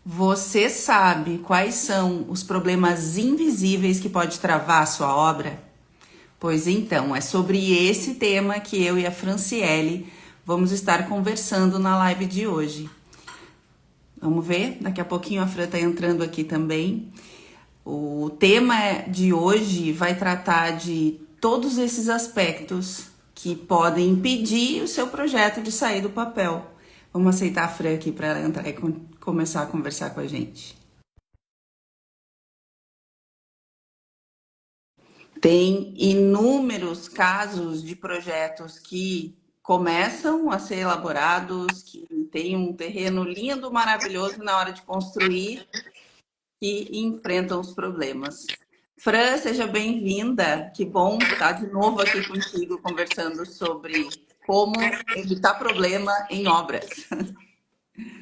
Você sabe quais são os problemas invisíveis que pode travar a sua obra? Pois então, é sobre esse tema que eu e a Franciele vamos estar conversando na live de hoje. Vamos ver? Daqui a pouquinho a Fran está entrando aqui também. O tema de hoje vai tratar de todos esses aspectos que podem impedir o seu projeto de sair do papel. Vamos aceitar a Fran aqui para ela entrar e começar a conversar com a gente. Tem inúmeros casos de projetos que começam a ser elaborados, que tem um terreno lindo, maravilhoso na hora de construir e enfrentam os problemas. Fran, seja bem-vinda. Que bom estar de novo aqui contigo conversando sobre como evitar problema em obras.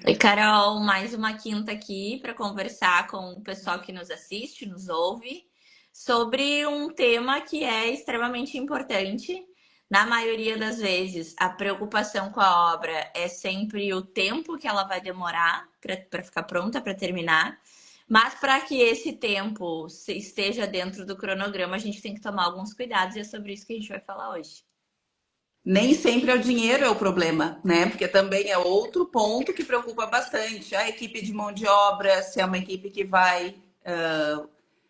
Oi, Carol, mais uma quinta aqui para conversar com o pessoal que nos assiste, nos ouve, sobre um tema que é extremamente importante. Na maioria das vezes, a preocupação com a obra é sempre o tempo que ela vai demorar para ficar pronta, para terminar. Mas para que esse tempo esteja dentro do cronograma, a gente tem que tomar alguns cuidados e é sobre isso que a gente vai falar hoje. Nem sempre é o dinheiro é o problema, né? Porque também é outro ponto que preocupa bastante. A equipe de mão de obra, se é uma equipe que vai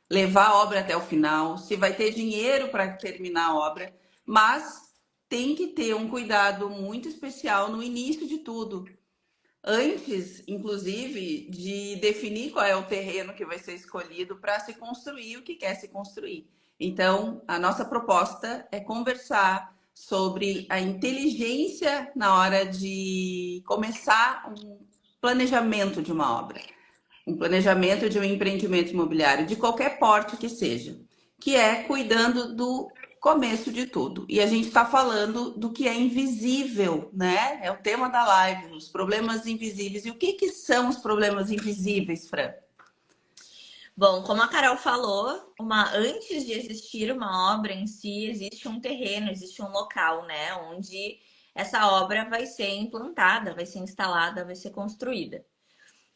levar a obra até o final, se vai ter dinheiro para terminar a obra, mas tem que ter um cuidado muito especial no início de tudo. Antes, inclusive, de definir qual é o terreno que vai ser escolhido para se construir o que quer se construir. Então, a nossa proposta é conversar sobre a inteligência na hora de começar um planejamento de uma obra, um planejamento de um empreendimento imobiliário, de qualquer porte que seja, que é cuidando do começo de tudo. E a gente está falando do que é invisível, né? É o tema da live, os problemas invisíveis. E o que são os problemas invisíveis, Fran? Bom, como a Carol falou, antes de existir uma obra em si, existe um terreno, existe um local, né, onde essa obra vai ser implantada, vai ser instalada, vai ser construída.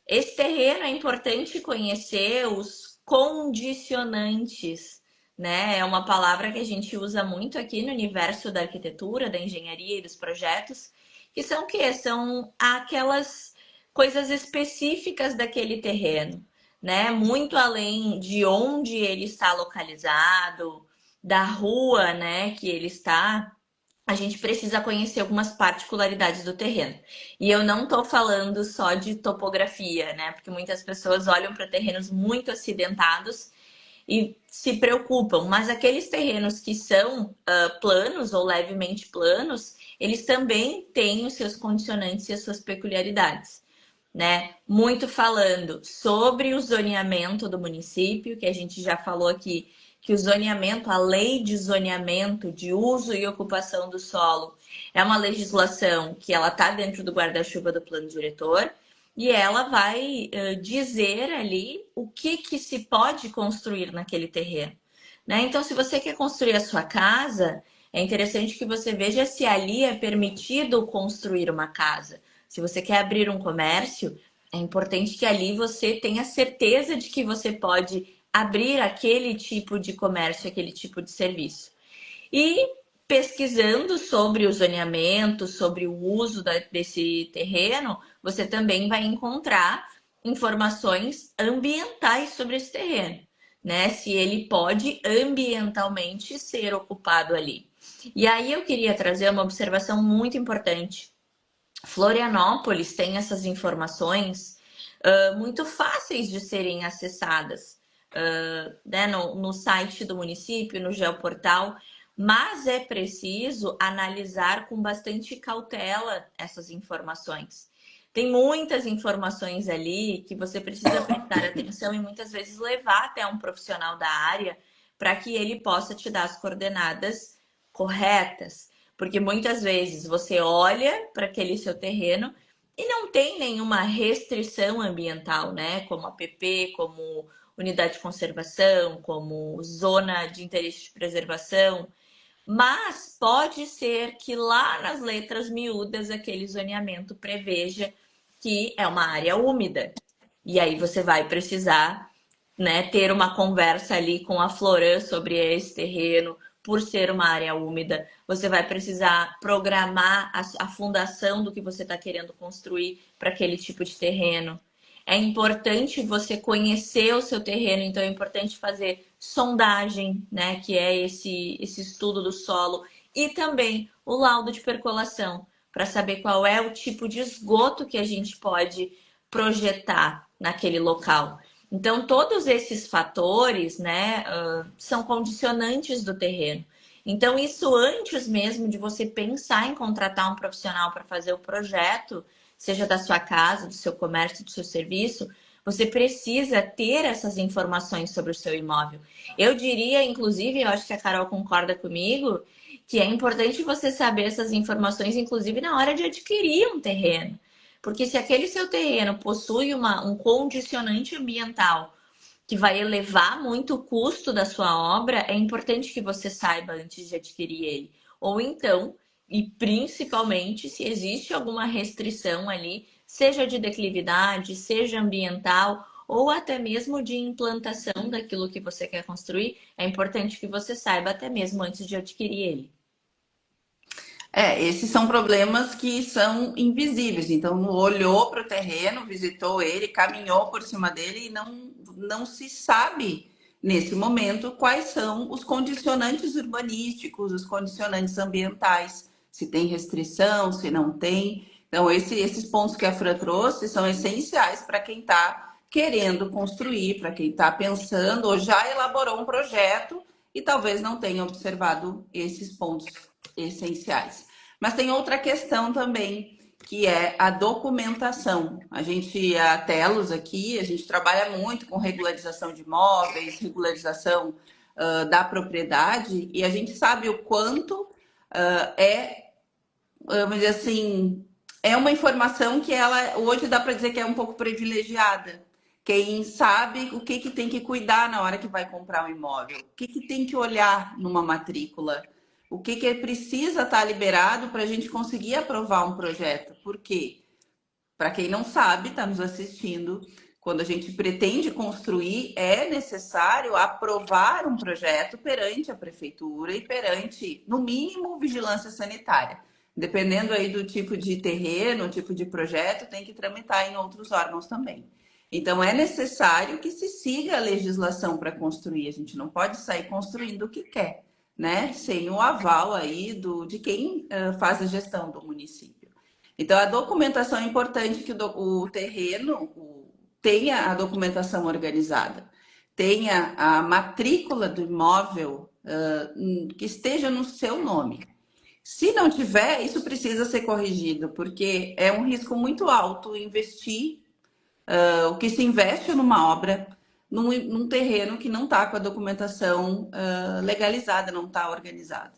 Esse terreno é importante conhecer os condicionantes, né? É uma palavra que a gente usa muito aqui no universo da arquitetura, da engenharia e dos projetos, que são o quê? São aquelas coisas específicas daquele terreno, né? Muito além de onde ele está localizado, da rua, né, que ele está, a gente precisa conhecer algumas particularidades do terreno. E eu não estou falando só de topografia, né? Porque muitas pessoas olham para terrenos muito acidentados e se preocupam, mas aqueles terrenos que são planos ou levemente planos, eles também têm os seus condicionantes e as suas peculiaridades, né? Muito falando sobre o zoneamento do município, que a gente já falou aqui, que o zoneamento, a lei de zoneamento de uso e ocupação do solo, é uma legislação que ela está dentro do guarda-chuva do plano diretor e ela vai dizer ali o que se pode construir naquele terreno, né? Então, se você quer construir a sua casa, é interessante que você veja se ali é permitido construir uma casa. Se você quer abrir um comércio, é importante que ali você tenha certeza de que você pode abrir aquele tipo de comércio, aquele tipo de serviço. E pesquisando sobre o zoneamento, sobre o uso desse terreno, você também vai encontrar informações ambientais sobre esse terreno, né? Se ele pode ambientalmente ser ocupado ali. E aí eu queria trazer uma observação muito importante. Florianópolis tem essas informações muito fáceis de serem acessadas, né, no site do município, no Geoportal, mas é preciso analisar com bastante cautela essas informações. Tem muitas informações ali que você precisa prestar atenção e muitas vezes levar até um profissional da área para que ele possa te dar as coordenadas corretas. Porque muitas vezes você olha para aquele seu terreno e não tem nenhuma restrição ambiental, né? Como APP, como unidade de conservação, como zona de interesse de preservação. Mas pode ser que lá nas letras miúdas aquele zoneamento preveja que é uma área úmida. E aí você vai precisar, né, ter uma conversa ali com a Floran sobre esse terreno, por ser uma área úmida. Você vai precisar programar a fundação do que você está querendo construir para aquele tipo de terreno. É importante você conhecer o seu terreno, então é importante fazer sondagem, né, que é esse estudo do solo, e também o laudo de percolação, para saber qual é o tipo de esgoto que a gente pode projetar naquele local. Então, todos esses fatores, né, são condicionantes do terreno. Então, isso antes mesmo de você pensar em contratar um profissional para fazer o projeto, seja da sua casa, do seu comércio, do seu serviço, você precisa ter essas informações sobre o seu imóvel. Eu diria, inclusive, eu acho que a Carol concorda comigo, que é importante você saber essas informações, inclusive na hora de adquirir um terreno. Porque se aquele seu terreno possui um condicionante ambiental que vai elevar muito o custo da sua obra, é importante que você saiba antes de adquirir ele. Ou então, e principalmente, se existe alguma restrição ali, seja de declividade, seja ambiental, ou até mesmo de implantação daquilo que você quer construir, é importante que você saiba até mesmo antes de adquirir ele. Esses são problemas que são invisíveis. Então, olhou para o terreno, visitou ele, caminhou por cima dele e não se sabe, nesse momento, quais são os condicionantes urbanísticos, os condicionantes ambientais, se tem restrição, se não tem. Então, esses pontos que a Fran trouxe são essenciais para quem está querendo construir, para quem está pensando ou já elaborou um projeto e talvez não tenha observado esses pontos essenciais. Mas tem outra questão também, que é a documentação. A Telos aqui, a gente trabalha muito com regularização de imóveis, regularização da propriedade, e a gente sabe o quanto vamos dizer assim, é uma informação que ela hoje dá para dizer que é um pouco privilegiada. Quem sabe o que tem que cuidar na hora que vai comprar um imóvel, o que tem que olhar numa matrícula, o que precisa estar liberado para a gente conseguir aprovar um projeto. Por quê? Para quem não sabe, está nos assistindo, quando a gente pretende construir, é necessário aprovar um projeto perante a prefeitura e perante, no mínimo, vigilância sanitária. Dependendo aí do tipo de terreno, tipo de projeto, tem que tramitar em outros órgãos também. Então, é necessário que se siga a legislação para construir. A gente não pode sair construindo o que quer, né? Sem o aval aí de quem faz a gestão do município. Então, a documentação é importante que o terreno tenha a documentação organizada, tenha a matrícula do imóvel que esteja no seu nome. Se não tiver, isso precisa ser corrigido, porque é um risco muito alto investir o que se investe numa obra num terreno que não está com a documentação legalizada, não está organizada.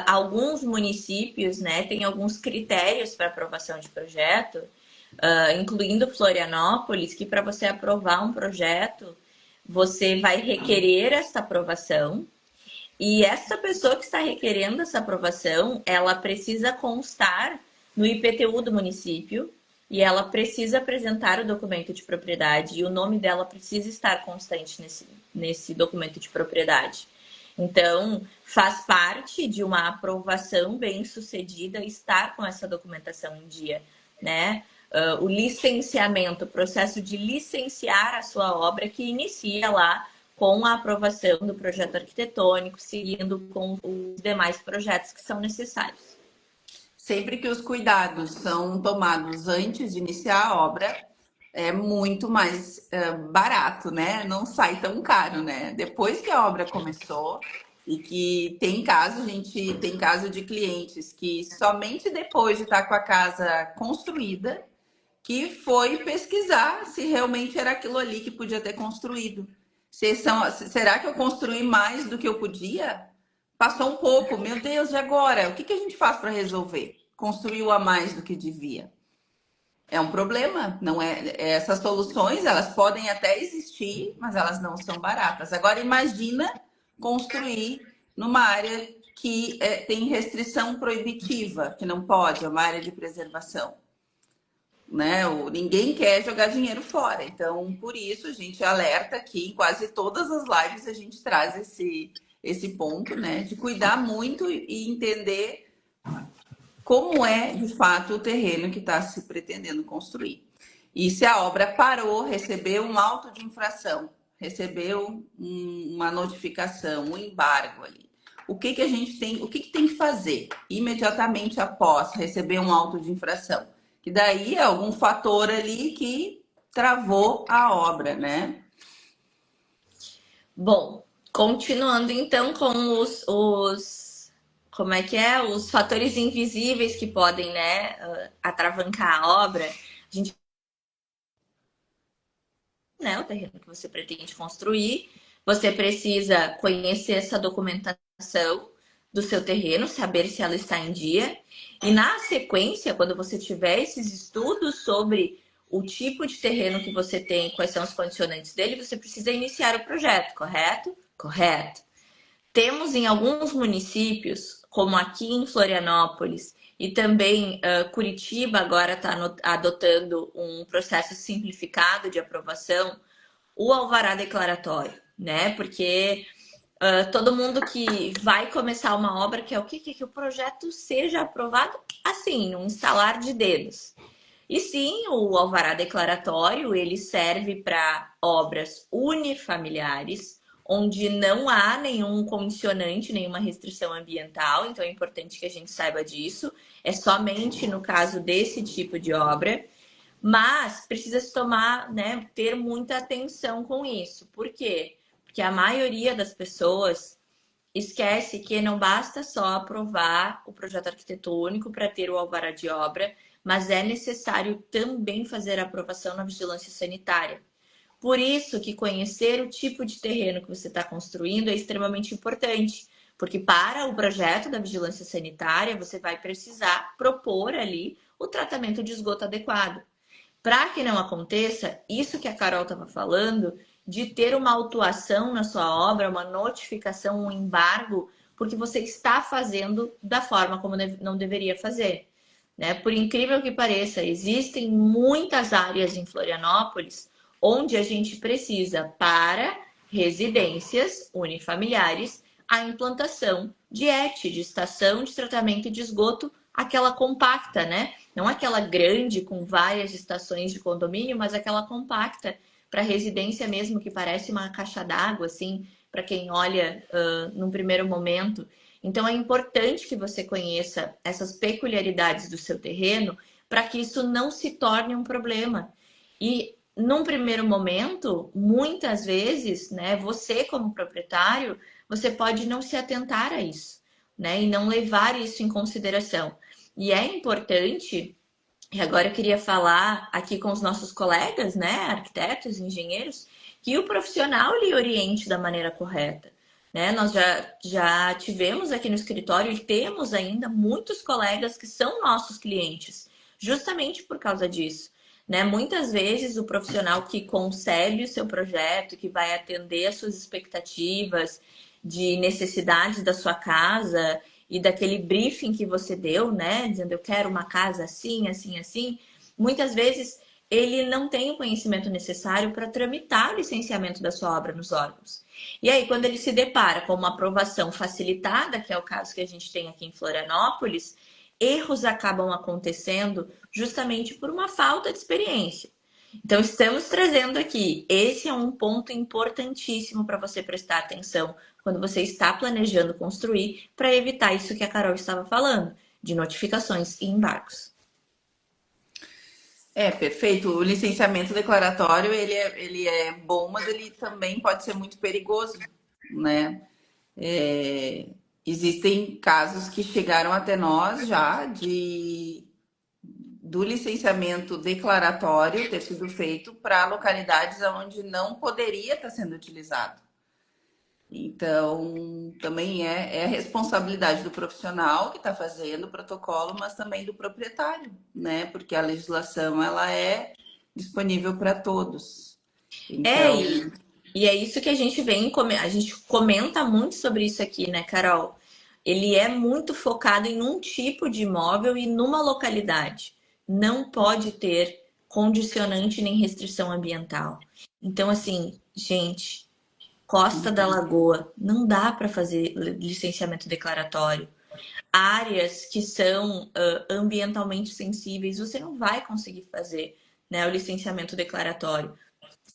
Alguns municípios, né, têm alguns critérios para aprovação de projeto, incluindo Florianópolis, que para você aprovar um projeto, você vai requerer essa aprovação. E essa pessoa que está requerendo essa aprovação, ela precisa constar no IPTU do município e ela precisa apresentar o documento de propriedade e o nome dela precisa estar constante nesse documento de propriedade. Então, faz parte de uma aprovação bem-sucedida estar com essa documentação em dia, né? O licenciamento, o processo de licenciar a sua obra que inicia lá com a aprovação do projeto arquitetônico, seguindo com os demais projetos que são necessários. Sempre que os cuidados são tomados antes de iniciar a obra, é muito mais barato, né? Não sai tão caro, né? Depois que a obra começou, e que tem caso, a gente tem caso de clientes que somente depois de estar com a casa construída, que foi pesquisar se realmente era aquilo ali que podia ter construído. Será que eu construí mais do que eu podia? Passou um pouco, meu Deus, e agora? O que a gente faz para resolver? Construiu a mais do que devia. É um problema, não é? Essas soluções, elas podem até existir, mas elas não são baratas. Agora, imagina construir numa área que tem restrição proibitiva, que não pode, é uma área de preservação. né? Ninguém quer jogar dinheiro fora. Então, por isso, a gente alerta aqui, em quase todas as lives a gente traz esse ponto, né? De cuidar muito e entender como é, de fato, o terreno que está se pretendendo construir. E se a obra parou, recebeu um auto de infração, recebeu uma notificação, um embargo ali. O que a gente tem, o que tem que fazer imediatamente após receber um auto de infração? Que daí é algum fator ali que travou a obra, né? Bom, continuando então com como é que é? Os fatores invisíveis que podem, né, atravancar a obra. A gente, né, o terreno que você pretende construir, você precisa conhecer essa documentação do seu terreno, saber se ela está em dia. E na sequência, quando você tiver esses estudos sobre o tipo de terreno que você tem, quais são os condicionantes dele, você precisa iniciar o projeto, correto? Correto. Temos em alguns municípios, como aqui em Florianópolis, e também Curitiba agora está adotando um processo simplificado de aprovação, o alvará declaratório, né? Porque todo mundo que vai começar uma obra quer o quê? Quer que o projeto seja aprovado assim, num estalar de dedos. E sim, o alvará declaratório, ele serve para obras unifamiliares, onde não há nenhum condicionante, nenhuma restrição ambiental, então é importante que a gente saiba disso. É somente no caso desse tipo de obra, mas precisa se tomar, né, ter muita atenção com isso. Por quê? Porque a maioria das pessoas esquece que não basta só aprovar o projeto arquitetônico para ter o alvará de obra, mas é necessário também fazer a aprovação na vigilância sanitária. Por isso que conhecer o tipo de terreno que você está construindo é extremamente importante, porque para o projeto da vigilância sanitária você vai precisar propor ali o tratamento de esgoto adequado. Para que não aconteça isso que a Carol estava falando, de ter uma autuação na sua obra, uma notificação, um embargo, porque você está fazendo da forma como não deveria fazer. Né? Por incrível que pareça, existem muitas áreas em Florianópolis onde a gente precisa, para residências unifamiliares, a implantação de ET, de estação de tratamento de esgoto, aquela compacta, né? Não aquela grande com várias estações de condomínio, mas aquela compacta para residência mesmo, que parece uma caixa d'água, assim, para quem olha num primeiro momento. Então é importante que você conheça essas peculiaridades do seu terreno para que isso não se torne um problema. E num primeiro momento, muitas vezes, né, você como proprietário, você pode não se atentar a isso, né, e não levar isso em consideração. E é importante, e agora eu queria falar aqui com os nossos colegas, né, arquitetos, engenheiros, que o profissional lhe oriente da maneira correta. Né? Nós já tivemos aqui no escritório e temos ainda muitos colegas que são nossos clientes, justamente por causa disso. Né? Muitas vezes o profissional que concebe o seu projeto, que vai atender às suas expectativas de necessidades da sua casa e daquele briefing que você deu, né? Dizendo eu quero uma casa assim, assim, assim. Muitas vezes ele não tem o conhecimento necessário para tramitar o licenciamento da sua obra nos órgãos. E aí, quando ele se depara com uma aprovação facilitada, que é o caso que a gente tem aqui em Florianópolis, erros acabam acontecendo justamente por uma falta de experiência. Então, estamos trazendo aqui, esse é um ponto importantíssimo para você prestar atenção quando você está planejando construir, para evitar isso que a Carol estava falando, de notificações e embargos. Perfeito. O licenciamento declaratório, ele é bom, mas ele também pode ser muito perigoso, né? Existem casos que chegaram até nós já do licenciamento declaratório ter sido feito para localidades onde não poderia estar sendo utilizado. Então, também é a responsabilidade do profissional que está fazendo o protocolo, mas também do proprietário, né? Porque a legislação, ela é disponível para todos. Então, E é isso que a gente a gente comenta muito sobre isso aqui, né, Carol? Ele é muito focado em um tipo de imóvel e numa localidade. Não pode ter condicionante nem restrição ambiental. Então, assim, gente, Costa da Lagoa, não dá para fazer licenciamento declaratório. Áreas que são ambientalmente sensíveis, você não vai conseguir fazer, né, o licenciamento declaratório.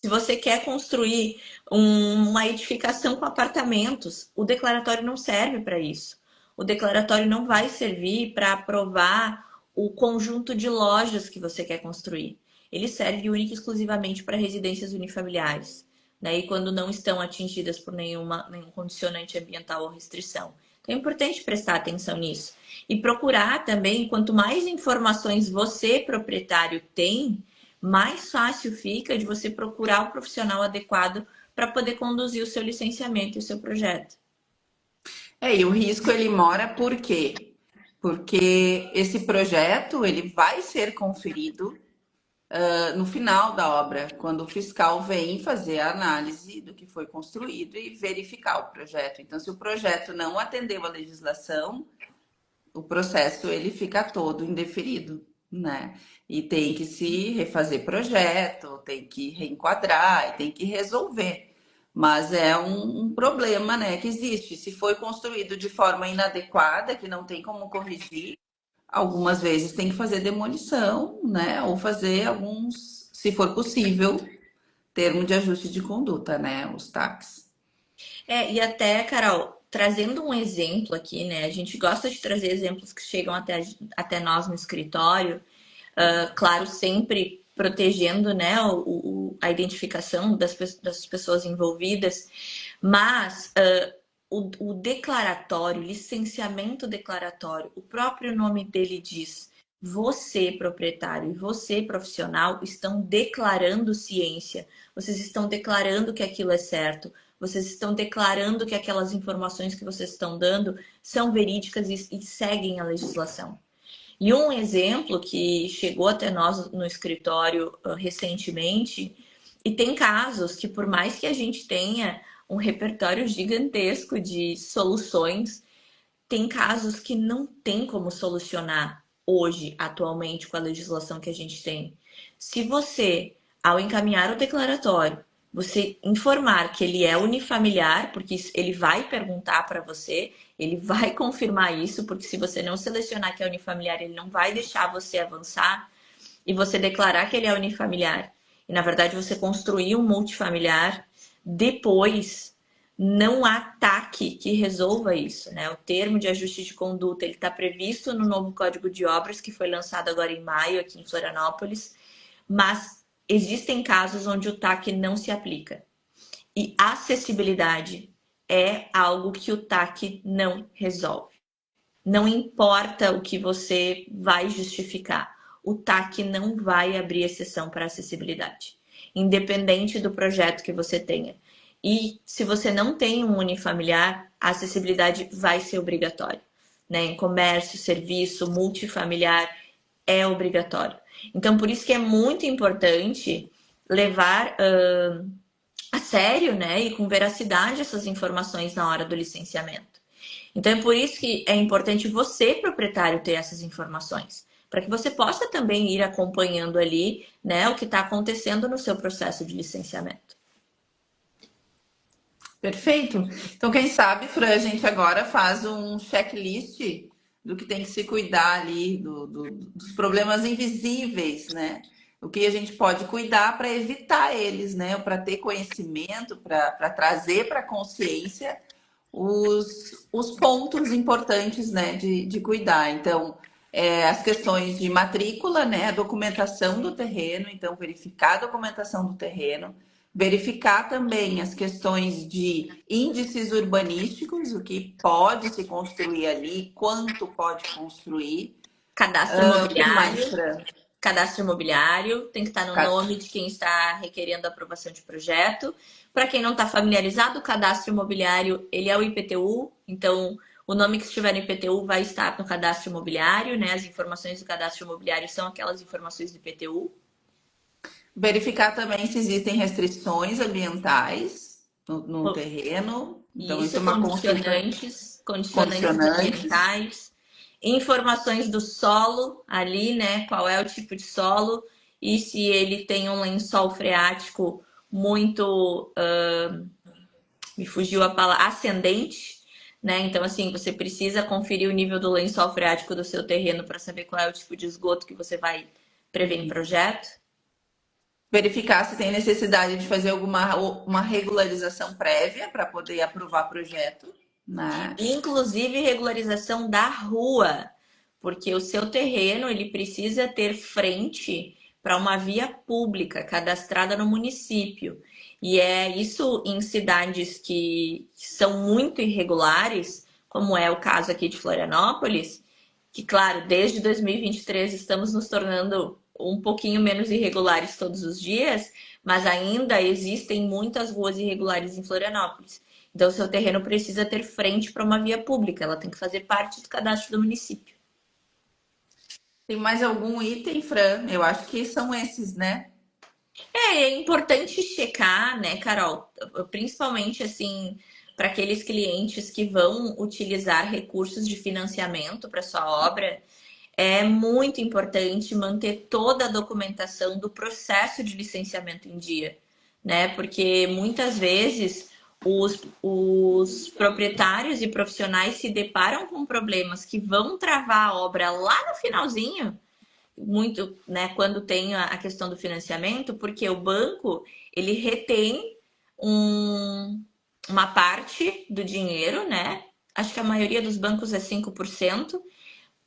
Se você quer construir uma edificação com apartamentos, o declaratório não serve para isso. O declaratório não vai servir para aprovar o conjunto de lojas que você quer construir. Ele serve única e exclusivamente para residências unifamiliares, né? E quando não estão atingidas por nenhum condicionante ambiental ou restrição. Então é importante prestar atenção nisso. E procurar também, quanto mais informações você, proprietário, tem, mais fácil fica de você procurar o profissional adequado para poder conduzir o seu licenciamento e o seu projeto. E o risco ele mora por quê? Porque esse projeto ele vai ser conferido no final da obra, quando o fiscal vem fazer a análise do que foi construído e verificar o projeto. Então, se o projeto não atendeu a legislação, o processo ele fica todo indeferido, né? E tem que se refazer projeto, tem que reenquadrar e tem que resolver. Mas é um problema, né, que existe. Se foi construído de forma inadequada, que não tem como corrigir, algumas vezes tem que fazer demolição, né? Ou fazer alguns, se for possível, termo de ajuste de conduta, né? Os TACs. E até, Carol, trazendo um exemplo aqui, né? A gente gosta de trazer exemplos que chegam até nós no escritório, claro, sempre protegendo, né, a identificação das pessoas envolvidas, mas o declaratório, licenciamento declaratório, o próprio nome dele diz: você, proprietário, e você, profissional, estão declarando ciência, vocês estão declarando que aquilo é certo, vocês estão declarando que aquelas informações que vocês estão dando são verídicas e seguem a legislação. E um exemplo que chegou até nós no escritório recentemente, e tem casos que, por mais que a gente tenha um repertório gigantesco de soluções, tem casos que não tem como solucionar hoje, atualmente, com a legislação que a gente tem. Se você, ao encaminhar o declaratório, você informar que ele é unifamiliar, porque ele vai perguntar para você, ele vai confirmar isso, porque se você não selecionar que é unifamiliar, ele não vai deixar você avançar, e você declarar que ele é unifamiliar, e na verdade você construir um multifamiliar, depois não há TAC que resolva isso, né? O termo de ajuste de conduta, ele está previsto no novo Código de Obras, que foi lançado agora em maio, aqui em Florianópolis, mas existem casos onde o TAC não se aplica. E acessibilidade é algo que o TAC não resolve. Não importa o que você vai justificar, o TAC não vai abrir exceção para acessibilidade, independente do projeto que você tenha. E se você não tem um unifamiliar, a acessibilidade vai ser obrigatória, né? Em comércio, serviço, multifamiliar, é obrigatório. Então, por isso que é muito importante levar a sério, né, e com veracidade essas informações na hora do licenciamento. Então, é por isso que é importante você, proprietário, ter essas informações, para que você possa também ir acompanhando ali, né, o que está acontecendo no seu processo de licenciamento. Perfeito. Então, quem sabe, Fran, a gente agora faz um checklist do que tem que se cuidar ali, dos problemas invisíveis, né? O que a gente pode cuidar para evitar eles, né? Para ter conhecimento, para trazer para a consciência os pontos importantes, né? De cuidar. Então, as questões de matrícula, né? A documentação do terreno, então, verificar a documentação do terreno. Verificar também as questões de índices urbanísticos, o que pode se construir ali, quanto pode construir. Cadastro imobiliário. Fran? Cadastro imobiliário tem que estar no nome de quem está requerendo a aprovação de projeto. Para quem não está familiarizado, o cadastro imobiliário, ele é o IPTU, então o nome que estiver no IPTU vai estar no cadastro imobiliário, né? As informações do cadastro imobiliário são aquelas informações do IPTU. Verificar também se existem restrições ambientais no terreno. Então, isso é uma condicionantes ambientais, informações do solo ali, né? Qual é o tipo de solo e se ele tem um lençol freático muito, me fugiu a palavra, ascendente, né? Então, assim, você precisa conferir o nível do lençol freático do seu terreno para saber qual é o tipo de esgoto que você vai prever em projeto. Verificar se tem necessidade de fazer alguma uma regularização prévia para poder aprovar projeto, né? Inclusive regularização da rua, porque o seu terreno ele precisa ter frente para uma via pública cadastrada no município. E é isso em cidades que são muito irregulares, como é o caso aqui de Florianópolis, que, claro, desde 2023 estamos nos tornando um pouquinho menos irregulares todos os dias, mas ainda existem muitas ruas irregulares em Florianópolis. Então, o seu terreno precisa ter frente para uma via pública, ela tem que fazer parte do cadastro do município. Tem mais algum item, Fran? Eu acho que são esses, né? É importante checar, né, Carol? Principalmente assim, para aqueles clientes que vão utilizar recursos de financiamento para sua obra, é muito importante manter toda a documentação do processo de licenciamento em dia, né? Porque muitas vezes os proprietários e profissionais se deparam com problemas que vão travar a obra lá no finalzinho, muito, né, quando tem a questão do financiamento, porque o banco ele retém uma parte do dinheiro, né? Acho que a maioria dos bancos é 5%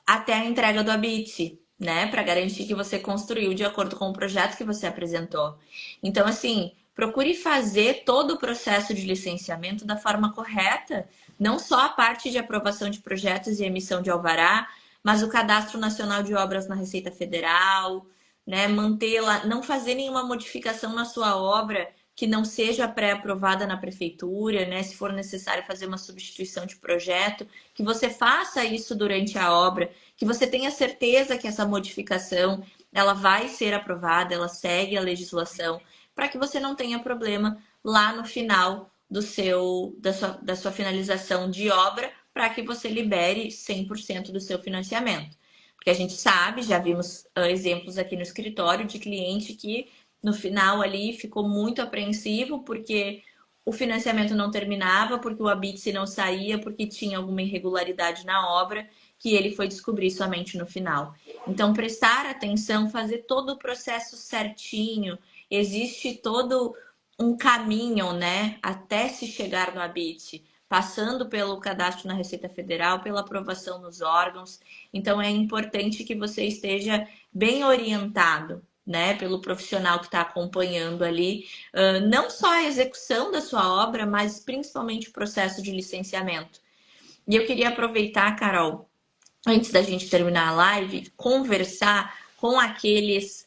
até a entrega do habite, né? Para garantir que você construiu de acordo com o projeto que você apresentou. Então, assim, procure fazer todo o processo de licenciamento da forma correta, não só a parte de aprovação de projetos e emissão de alvará, mas o Cadastro Nacional de Obras na Receita Federal, né? Mantê-la, não fazer nenhuma modificação na sua obra que não seja pré-aprovada na prefeitura, né? Se for necessário fazer uma substituição de projeto, que você faça isso durante a obra, que você tenha certeza que essa modificação ela vai ser aprovada, ela segue a legislação, para que você não tenha problema lá no final da sua finalização de obra, para que você libere 100% do seu financiamento. Porque a gente sabe, já vimos exemplos aqui no escritório de cliente que no final ali ficou muito apreensivo porque o financiamento não terminava, porque o habite não saía, porque tinha alguma irregularidade na obra que ele foi descobrir somente no final. Então, prestar atenção, fazer todo o processo certinho, existe todo um caminho, né, até se chegar no habite, passando pelo cadastro na Receita Federal, pela aprovação nos órgãos. Então, é importante que você esteja bem orientado, né, pelo profissional que está acompanhando ali, não só a execução da sua obra, mas principalmente o processo de licenciamento. E eu queria aproveitar, Carol, antes da gente terminar a live, conversar com aquelas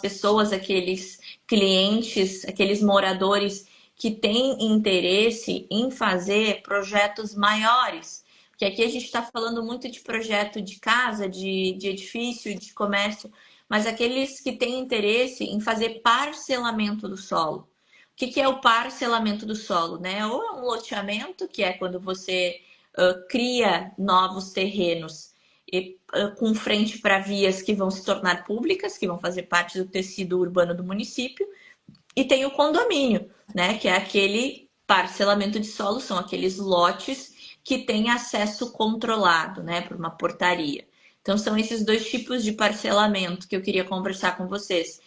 pessoas, aqueles clientes, aqueles moradores que têm interesse em fazer projetos maiores. Porque aqui a gente está falando muito de projeto de casa, de edifício, de comércio, mas aqueles que têm interesse em fazer parcelamento do solo. O que é o parcelamento do solo, né? Ou é um loteamento, que é quando você cria novos terrenos com frente para vias que vão se tornar públicas, que vão fazer parte do tecido urbano do município, e tem o condomínio, né? Que é aquele parcelamento de solo, são aqueles lotes que têm acesso controlado, né? Por uma portaria. Então, são esses dois tipos de parcelamento que eu queria conversar com vocês.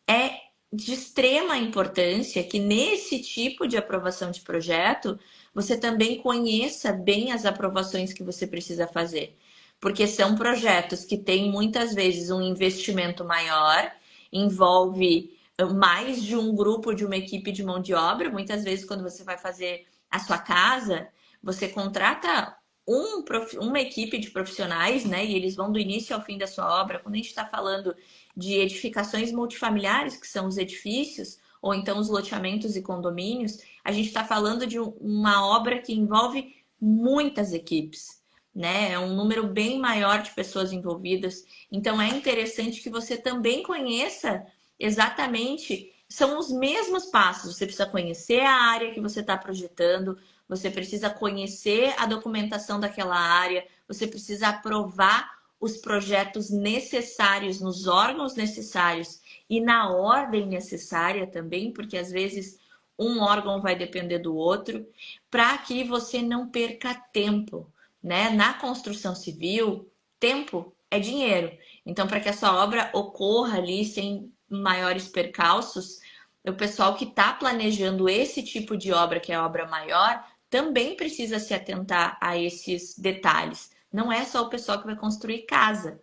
É de extrema importância que nesse tipo de aprovação de projeto, você também conheça bem as aprovações que você precisa fazer. Porque são projetos que têm muitas vezes um investimento maior, envolve mais de um grupo, de uma equipe de mão de obra. Muitas vezes, quando você vai fazer a sua casa, você contrata uma equipe de profissionais, né? E eles vão do início ao fim da sua obra. Quando a gente está falando de edificações multifamiliares, que são os edifícios, ou então os loteamentos e condomínios, a gente está falando de uma obra que envolve muitas equipes, né? É um número bem maior de pessoas envolvidas. Então, é interessante que você também conheça exatamente, são os mesmos passos. Você precisa conhecer a área que você está projetando, você precisa conhecer a documentação daquela área, você precisa aprovar os projetos necessários, nos órgãos necessários e na ordem necessária também, porque às vezes um órgão vai depender do outro, para que você não perca tempo, né? Na construção civil, tempo é dinheiro. Então, para que essa obra ocorra ali sem maiores percalços, o pessoal que está planejando esse tipo de obra, que é a obra maior, também precisa se atentar a esses detalhes. Não é só o pessoal que vai construir casa.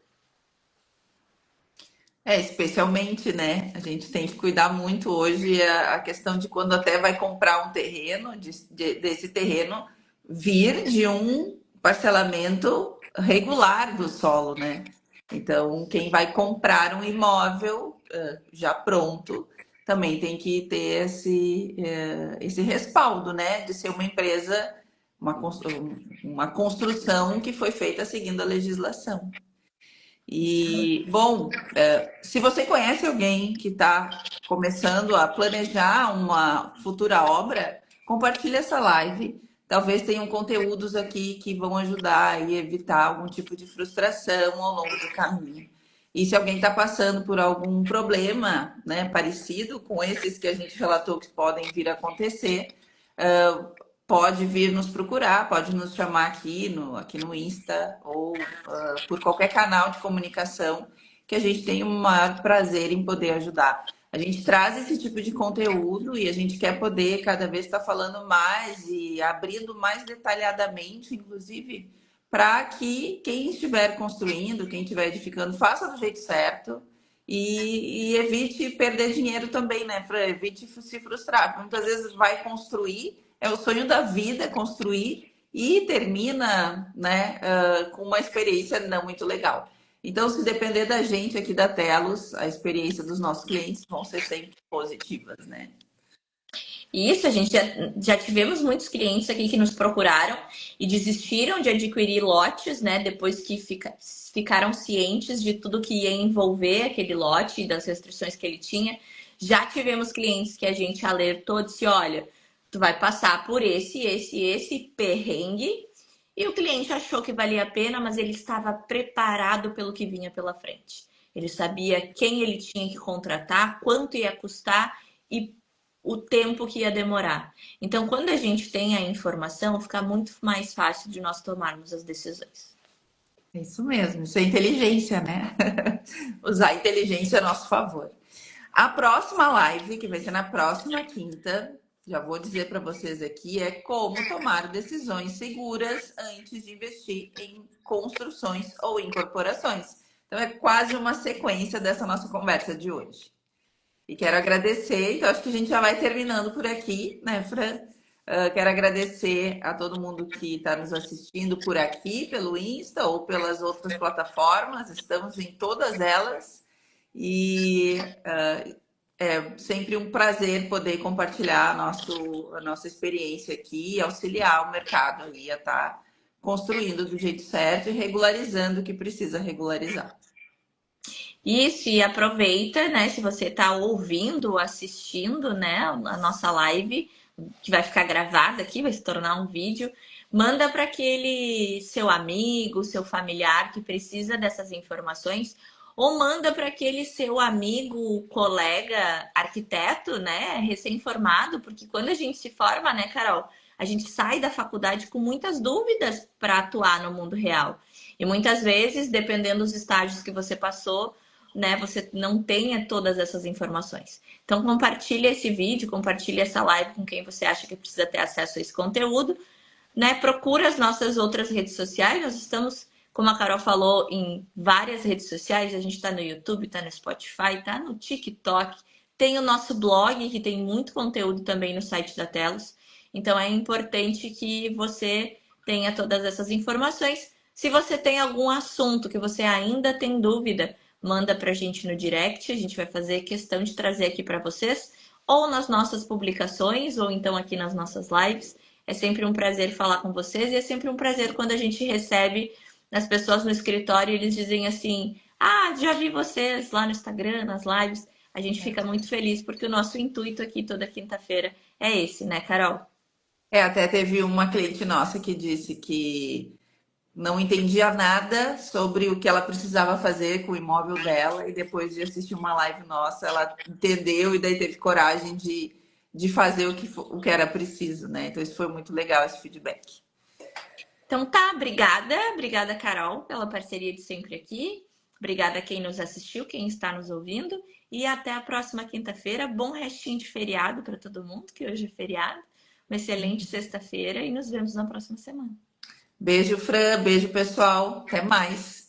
Especialmente, né? A gente tem que cuidar muito hoje a questão de quando até vai comprar um terreno, desse terreno vir de um parcelamento regular do solo, né? Então, quem vai comprar um imóvel já pronto também tem que ter esse respaldo, né? De ser uma empresa, uma construção que foi feita seguindo a legislação. E, bom, se você conhece alguém que está começando a planejar uma futura obra, compartilhe essa live. Talvez tenham conteúdos aqui que vão ajudar a evitar algum tipo de frustração ao longo do caminho. E se alguém está passando por algum problema, né, parecido com esses que a gente relatou que podem vir a acontecer, pode vir nos procurar, pode nos chamar aqui no Insta ou por qualquer canal de comunicação que a gente tem o maior prazer em poder ajudar. A gente traz esse tipo de conteúdo e a gente quer poder cada vez estar falando mais e abrindo mais detalhadamente, inclusive, para que quem estiver construindo, quem estiver edificando, faça do jeito certo e evite perder dinheiro também, né? Evite se frustrar. Muitas vezes vai construir, é o sonho da vida construir e termina, né, com uma experiência não muito legal. Então, se depender da gente aqui da Telos, a experiência dos nossos clientes vão ser sempre positivas, né? Isso, a gente já tivemos muitos clientes aqui que nos procuraram e desistiram de adquirir lotes, né? Depois que ficaram cientes de tudo que ia envolver aquele lote e das restrições que ele tinha. Já tivemos clientes que a gente alertou e disse: olha, tu vai passar por esse perrengue. E o cliente achou que valia a pena, mas ele estava preparado pelo que vinha pela frente. Ele sabia quem ele tinha que contratar, quanto ia custar e o tempo que ia demorar. Então, quando a gente tem a informação, fica muito mais fácil de nós tomarmos as decisões. Isso mesmo, isso é inteligência, né? Usar a inteligência a nosso favor. A próxima live, que vai ser na próxima quinta, já vou dizer para vocês aqui, é como tomar decisões seguras antes de investir em construções ou incorporações. Então, é quase uma sequência dessa nossa conversa de hoje. E quero agradecer, então acho que a gente já vai terminando por aqui, né, Fran? Quero agradecer a todo mundo que está nos assistindo por aqui, pelo Insta ou pelas outras plataformas, estamos em todas elas. E é sempre um prazer poder compartilhar a nossa experiência aqui e auxiliar o mercado aí a estar construindo do jeito certo e regularizando o que precisa regularizar. Isso, e aproveita, né? Se você está ouvindo, assistindo, né, a nossa live, que vai ficar gravada aqui, vai se tornar um vídeo, manda para aquele seu amigo, seu familiar que precisa dessas informações, ou manda para aquele seu amigo, colega, arquiteto, né, recém-formado, porque quando a gente se forma, né, Carol, a gente sai da faculdade com muitas dúvidas para atuar no mundo real. E muitas vezes, dependendo dos estágios que você passou, né, você não tenha todas essas informações. Então, compartilhe esse vídeo, compartilhe essa live com quem você acha que precisa ter acesso a esse conteúdo, né? Procura as nossas outras redes sociais. Nós estamos, como a Carol falou, em várias redes sociais. A gente está no YouTube, está no Spotify, está no TikTok. Tem o nosso blog, que tem muito conteúdo também no site da Telos. Então, é importante que você tenha todas essas informações. Se você tem algum assunto que você ainda tem dúvida, manda para a gente no direct, a gente vai fazer questão de trazer aqui para vocês, ou nas nossas publicações, ou então aqui nas nossas lives. É sempre um prazer falar com vocês e é sempre um prazer quando a gente recebe as pessoas no escritório e eles dizem assim: ah, já vi vocês lá no Instagram, nas lives. A gente fica muito feliz porque o nosso intuito aqui toda quinta-feira é esse, né, Carol? Até teve uma cliente nossa que disse que não entendia nada sobre o que ela precisava fazer com o imóvel dela, e depois de assistir uma live nossa, ela entendeu e daí teve coragem de fazer o que era preciso, né? Então, isso foi muito legal, esse feedback. Então tá, obrigada. Obrigada, Carol, pela parceria de sempre aqui. Obrigada a quem nos assistiu, quem está nos ouvindo. E até a próxima quinta-feira. Bom restinho de feriado para todo mundo, que hoje é feriado. Uma excelente sexta-feira e nos vemos na próxima semana. Beijo, Fran. Beijo, pessoal. Até mais.